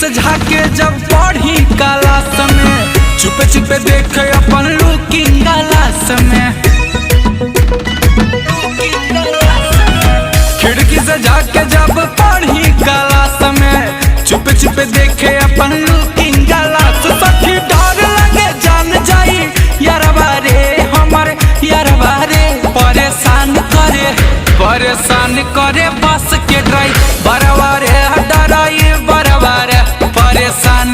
से झाके जब पढ़ी क्लास में, चुपे चुपे देखे अपन लुकिंग ग्लास में। खिड़की से झाके जब पढ़ी क्लास में, चुपे चुपे देखे अपन लुकिंग ग्लास। सखी डर लगे जान जाई यारबा रे हमारे यारबा रे, परेशान करे बस के ड्राइवर रे, डराई बराबर परेशान